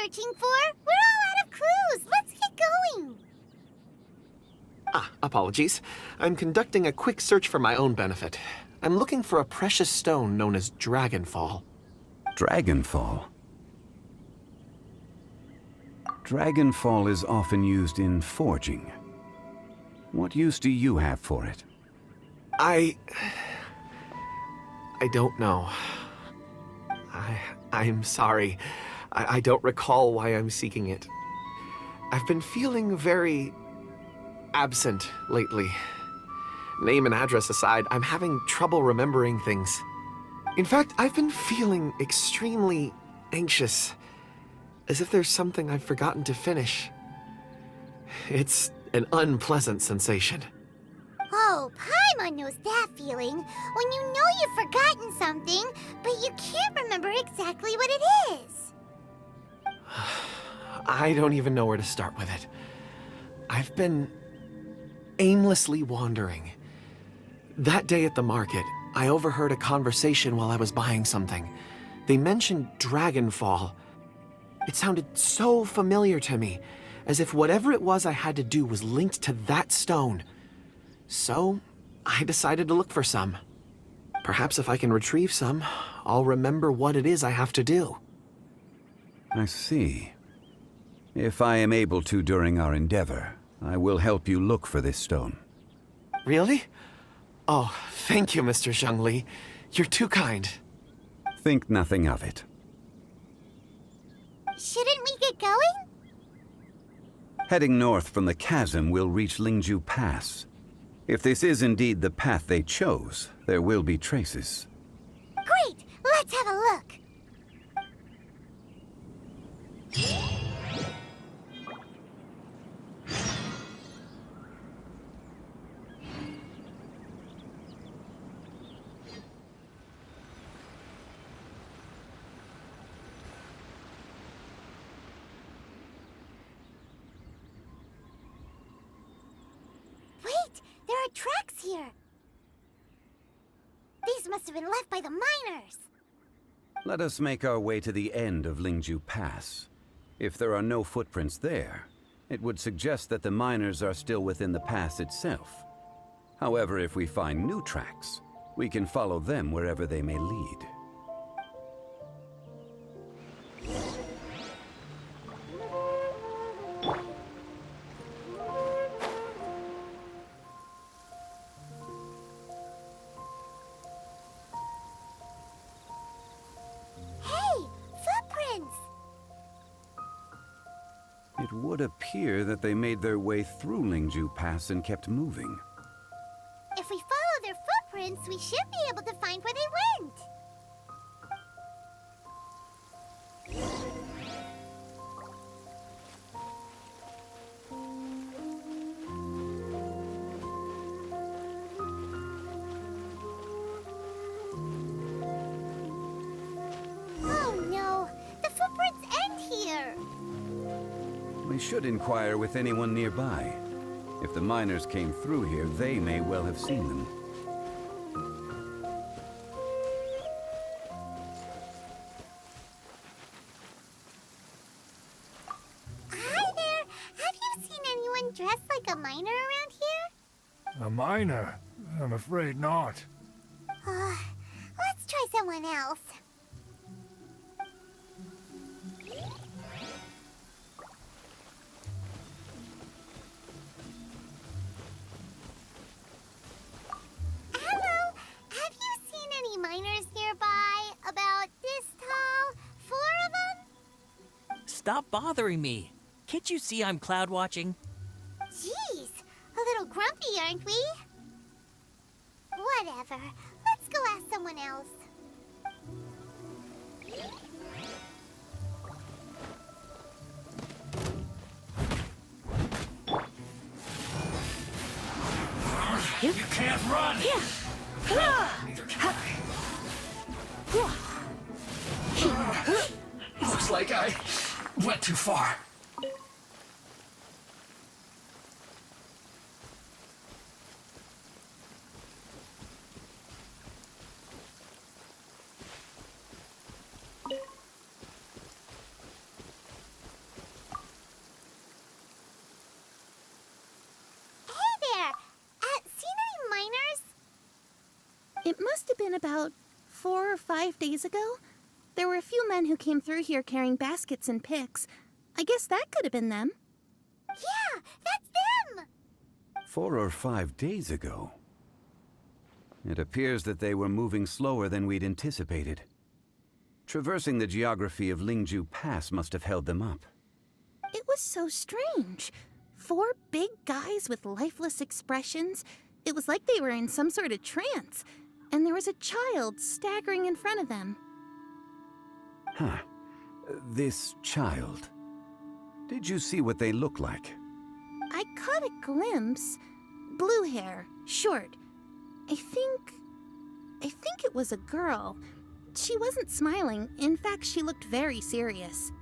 searching for? We're all out of clues. Let's get going. Apologies. I'm conducting a quick search for my own benefit. I'm looking for a precious stone known as Dragonfall. Dragonfall? Dragonfall is often used in forging. What use do you have for it? I don't know. I'm sorry. I don't recall why I'm seeking it. I've been feeling very absent lately. Name and address aside, I'm having trouble remembering things. In fact, I've been feeling extremely anxious, as if there's something I've forgotten to finish. It's an unpleasant sensation. Oh, Paimon knows that feeling. When you know you've forgotten something, but you can't remember exactly what it is. I don't even know where to start with it. I've been aimlessly wandering. That day at the market, I overheard a conversation while I was buying something. They mentioned Dragonfall. It sounded so familiar to me, as if whatever it was I had to do was linked to that stone. So, I decided to look for some. Perhaps if I can retrieve some, I'll remember what it is I have to do. I see. If I am able to during our endeavor, I will help you look for this stone. Really? Oh, thank you, Mr. Zhongli. You're too kind. Think nothing of it. Shouldn't we get going? Heading north from the chasm, we'll reach Lingju Pass. If this is indeed the path they chose, there will be traces. Great! Let's have a look. Wait! There are tracks here! These must have been left by the miners! Let us make our way to the end of Lingju Pass. If there are no footprints there, it would suggest that the miners are still within the pass itself. However, if we find new tracks, we can follow them wherever they may lead. Hey! Footprints! It would appear that they made their way through Lingju Pass and kept moving. If we follow their footprints, we should be able to find where they went. Oh no! The footprints end here! We should inquire with anyone nearby. If the miners came through here, they may well have seen them. Hi there! Have you seen anyone dressed like a miner around here? A miner? I'm afraid not. Let's try someone else. Hello! Have you seen any miners nearby? About this tall? 4 of them? Stop bothering me. Can't you see I'm cloud watching? Jeez, a little grumpy, aren't we? Whatever. Let's go ask someone else. You can't run! Neither can I. Looks like I went too far. It must have been about 4 or 5 days ago. There were a few men who came through here carrying baskets and picks. I guess that could have been them. Yeah, that's them! 4 or 5 days ago. It appears that they were moving slower than we'd anticipated. Traversing the geography of Lingju Pass must have held them up. It was so strange. 4 big guys with lifeless expressions. It was like they were in some sort of trance. And there was a child staggering in front of them. Huh. This child. Did you see what they look like? I caught a glimpse. Blue hair, short. I think it was a girl. She wasn't smiling. In fact, she looked very serious.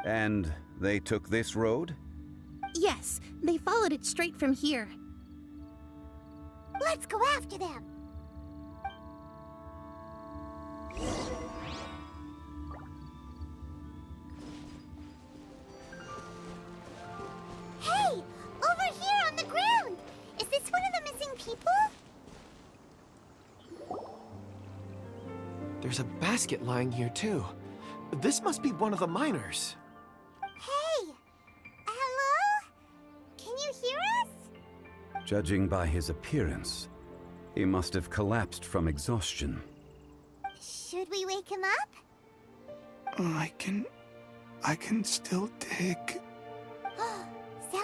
And they took this road? Yes, they followed it straight from here. Let's go after them! Hey! Over here on the ground! Is this one of the missing people? There's a basket lying here, too. This must be one of the miners. Hey! Hello? Can you hear us? Judging by his appearance, he must have collapsed from exhaustion. Should we wake him up? I can still dig. So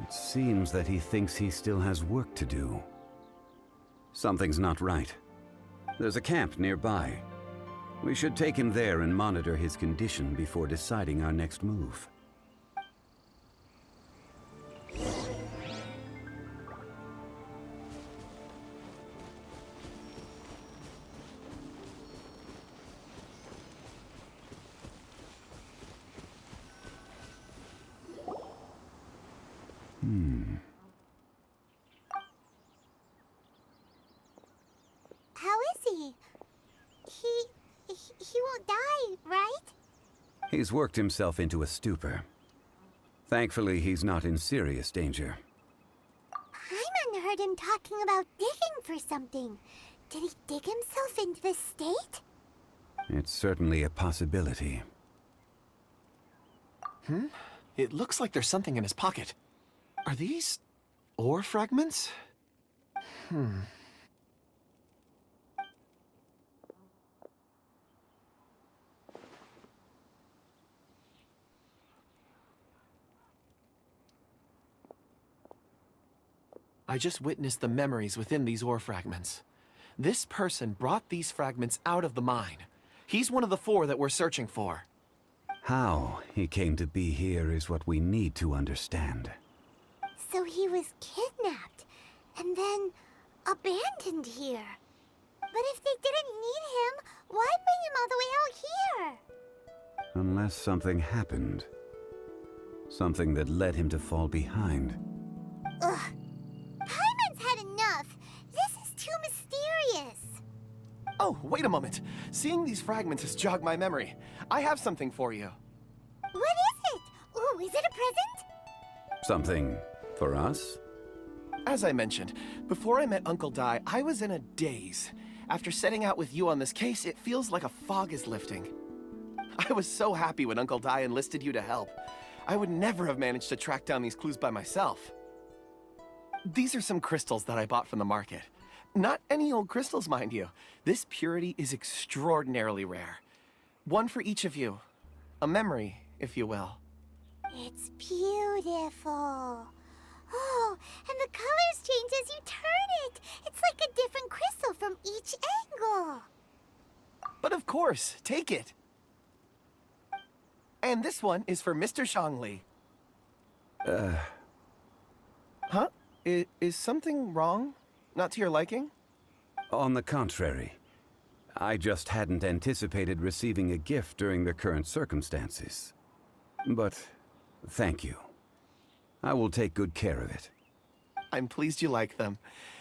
It seems that he thinks he still has work to do. Something's not right. There's a camp nearby. We should take him there and monitor his condition before deciding our next move. how is he? He won't die, right? He's worked himself into a stupor. Thankfully, he's not in serious danger. Paimon heard him talking about digging for something. Did he dig himself into this state? It's certainly a possibility. It looks like there's something in his pocket. Are these ore fragments? I just witnessed the memories within these ore fragments. This person brought these fragments out of the mine. He's one of the 4 that we're searching for. How he came to be here is what we need to understand. So he was kidnapped and then abandoned here. But if they didn't need him, why bring him all the way out here? Unless something happened. Something that led him to fall behind. Ugh. Paimon's had enough. This is too mysterious. Oh, wait a moment. Seeing these fragments has jogged my memory. I have something for you. What is it? Ooh, is it a present? Something for us? As I mentioned, before I met Uncle Dai, I was in a daze. After setting out with you on this case, it feels like a fog is lifting. I was so happy when Uncle Dai enlisted you to help. I would never have managed to track down these clues by myself. These are some crystals that I bought from the market. Not any old crystals, mind you. This purity is extraordinarily rare. One for each of you. A memory, if you will. It's beautiful. Oh, and the colors change as you turn it. It's like a different crystal from each angle. But of course, take it. And this one is for Mr. Zhongli. Huh? Is something wrong? Not to your liking? On the contrary. I just hadn't anticipated receiving a gift during the current circumstances. But thank you. I will take good care of it. I'm pleased you like them.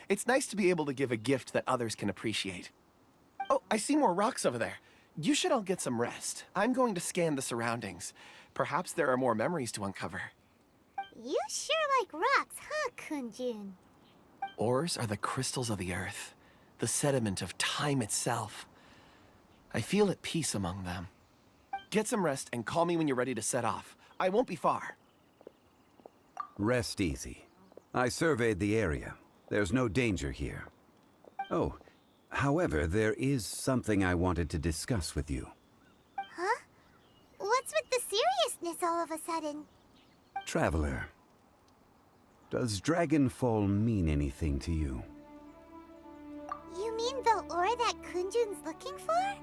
It's nice to be able to give a gift that others can appreciate. Oh, I see more rocks over there. You should all get some rest. I'm going to scan the surroundings. Perhaps there are more memories to uncover. You sure like rocks, huh, Kunjun? Ores are the crystals of the earth, the sediment of time itself. I feel at peace among them. Get some rest and call me when you're ready to set off. I won't be far. Rest easy. I surveyed the area. There's no danger here. Oh, however, there is something I wanted to discuss with you. Huh? What's with the seriousness all of a sudden? Traveler, does Dragonfall mean anything to you? You mean the ore that Kunjun's looking for?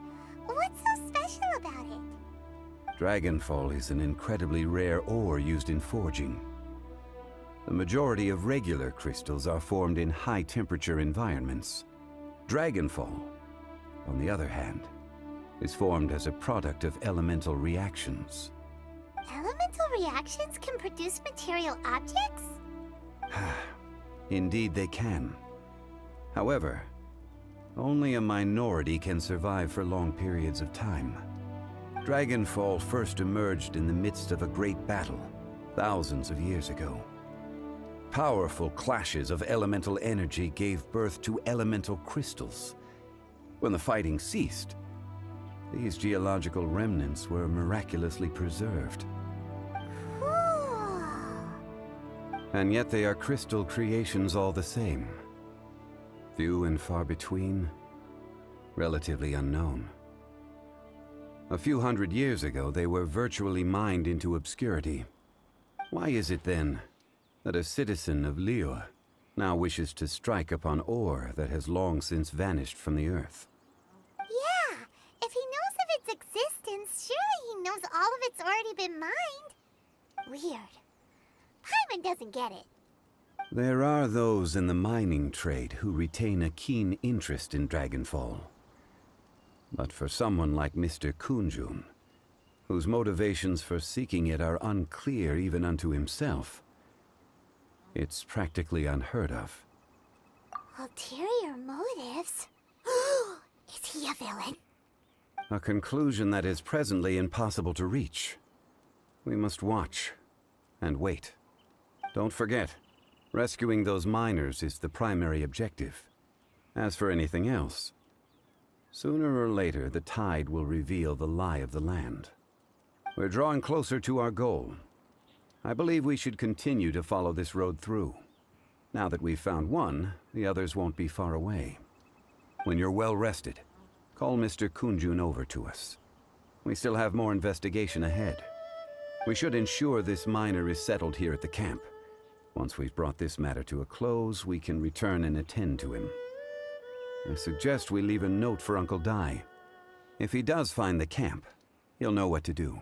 What's so special about it? Dragonfall is an incredibly rare ore used in forging. The majority of regular crystals are formed in high-temperature environments. Dragonfall, on the other hand, is formed as a product of elemental reactions. Elemental reactions can produce material objects? Indeed they can. However, only a minority can survive for long periods of time. Dragonfall first emerged in the midst of a great battle, thousands of years ago. Powerful clashes of elemental energy gave birth to elemental crystals. When the fighting ceased, these geological remnants were miraculously preserved. Cool. And yet they are crystal creations all the same. Few and far between, relatively unknown. A few hundred years ago, they were virtually mined into obscurity. Why is it then that a citizen of Liyue now wishes to strike upon ore that has long since vanished from the earth? Yeah, if he knows of its existence, surely he knows all of it's already been mined. Weird. Paimon doesn't get it. There are those in the mining trade who retain a keen interest in Dragonfall. But for someone like Mr. Kunjun, whose motivations for seeking it are unclear even unto himself, it's practically unheard of. Ulterior motives? Is he a villain? A conclusion that is presently impossible to reach. We must watch and wait. Don't forget, rescuing those miners is the primary objective. As for anything else, sooner or later the tide will reveal the lie of the land. We're drawing closer to our goal. I believe we should continue to follow this road through. Now that we've found one, the others won't be far away. When you're well rested, call Mr. Kunjun over to us. We still have more investigation ahead. We should ensure this miner is settled here at the camp. Once we've brought this matter to a close, we can return and attend to him. I suggest we leave a note for Uncle Dai. If he does find the camp, he'll know what to do.